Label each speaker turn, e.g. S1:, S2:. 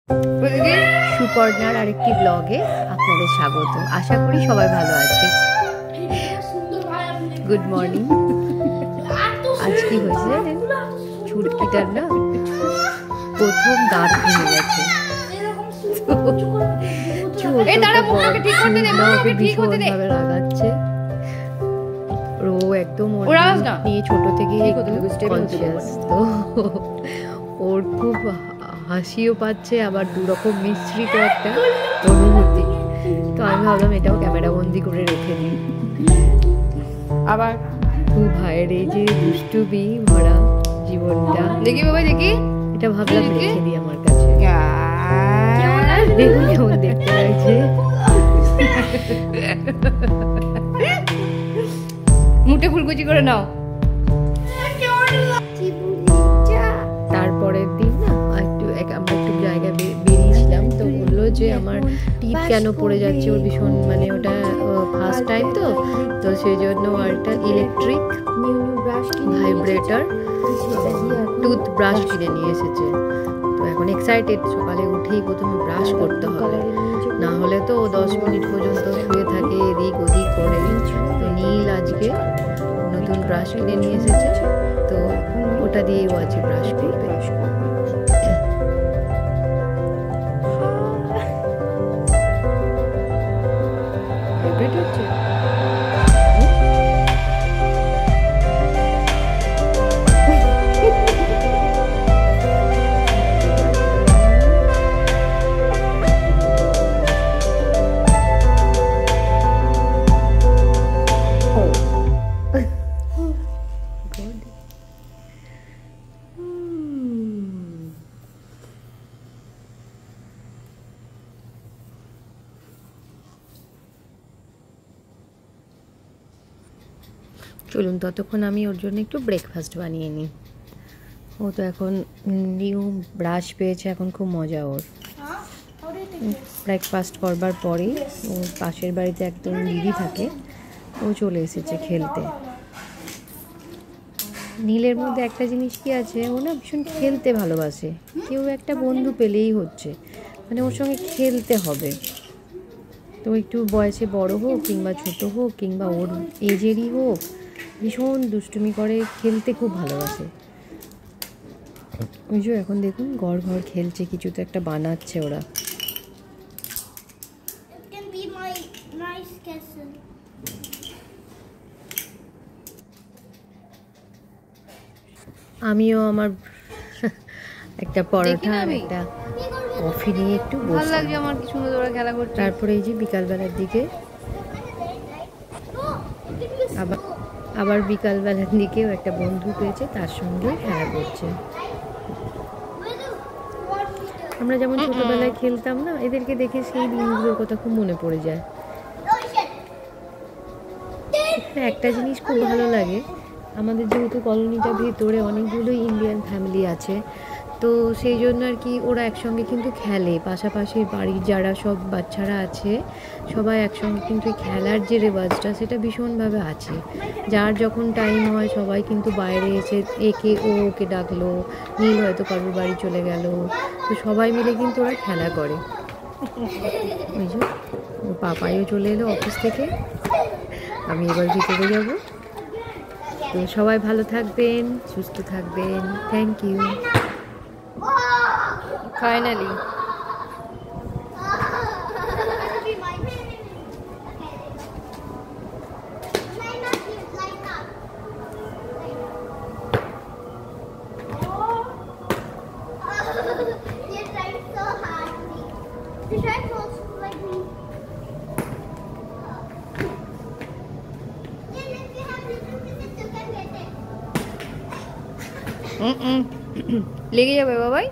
S1: সুপর্ণার আরেকটি ব্লগে আপনাদের স্বাগত। আশা করি সবাই ভালো আছে। Good morning. আজ কি হয়েছে জানেন, ছুটকিটার না প্রথম দাঁত ভেঙে গেছে। ভীষণভাবে রাগাচ্ছে। ও একদম নিয়ে ছোট থেকে কনসিয়াস, তো ওর খুব হাসিও পাচ্ছে, আবার দুরকম মিশ্রিত একটা অনুভূতি। তো আমি ভাবলাম এটাও ক্যামেরা বন্দি করে রেখে দিই।
S2: আবার
S1: দু ভাইয়ের এই যে দুষ্টুমি ভরা জীবনটা,
S2: দেখি বাবা দেখি,
S1: এটা ভাবলাম রেখে দিই আমার কাছে। দেখুন কেমন দেখতে লাগছে।
S2: মুটে ফুলকুচি করে নাও।
S1: তারপরের দিন না আমরা একটু জায়গায় বেরিয়েছিলাম, তো বললো যে আমার টিপ কেন পড়ে যাচ্ছে। ওর ভীষণ মানে ওটা ফার্স্ট টাইম, তো সেই জন্য আর একটা ইলেকট্রিক ভাইব্রেটর টুথ ব্রাশ কিনে নিয়ে এসেছে। তো এখন এক্সাইটেড, সকালে উঠেই প্রথমে ব্রাশ করতে হবে, না হলে তো 10 মিনিট পর্যন্ত শুয়ে থাকে এদিক ওদিক করে। তো নীল আজকে নতুন ব্রাশ কিনে নিয়ে এসেছে, তো ওটা দিয়েও আছে ব্রাশ করবে। চলুন ততক্ষণ আমি ওর জন্য একটু ব্রেকফাস্ট বানিয়ে নিই। ও তো এখন নিউ ব্রাশ পেয়েছে, এখন খুব মজা ওর। ব্রেকফাস্ট করবার পরেই ওর পাশের বাড়িতে একদম দিদি থাকে, ও চলে এসেছে খেলতে। নীলের মধ্যে একটা জিনিস কি আছে, ও না ভীষণ খেলতে ভালোবাসে। কেউ একটা বন্ধু পেলেই হচ্ছে, মানে ওর সঙ্গে খেলতে হবে। তো একটু বয়সে বড় হোক কিংবা ছোট হোক কিংবা ওর এজেরই হোক, ভীষণ দুষ্টুমি করে, খেলতে খুব ভালোবাসে। ওই যে এখন দেখুন ঘর খেলছে, কিছু তো একটা বানাচ্ছে ওরা। আমিও আমার একটা পরোটা আর একটা কফি নিয়ে একটু
S2: ভালো লাগছে আমার, কি সুন্দর ওরা খেলা করছে।
S1: তারপরে এই যে বিকালবেলার দিকে আবার বিকালবেলার দিকেও একটা বন্ধু পেয়েছে, তার সঙ্গে খেলা করছে। আমরা যেমন ছোটবেলায় খেলতাম না, এদেরকে দেখে সেই দিনগুলোর কথা খুব মনে পড়ে যায়। একটা জিনিস খুব ভালো লাগে, আমাদের যেহেতু কলোনিটার ভিতরে অনেকগুলো ইন্ডিয়ান ফ্যামিলি আছে, তো সেই জন্য আর কি ওরা একসঙ্গে কিন্তু খেলে। পাশাপাশি বাড়ির যারা সব বাচ্চারা আছে সবাই একসঙ্গে কিন্তু খেলার যে রেওয়াজটা, সেটা ভীষণভাবে আছে। যার যখন টাইম হয় সবাই কিন্তু বাইরে এসে ওকে ডাকলো, নীল হয়তো কারোর বাড়ি চলে গেল, তো সবাই মিলে কিন্তু ওরা খেলা করে। ওই যে ওর পাপাইও চলে এলো অফিস থেকে, আমি এবার ভিতরে যাব। তো সবাই ভালো থাকবেন, সুস্থ থাকবেন। Thank you.
S2: ফাইনালি লেগে যাবে বাবাই।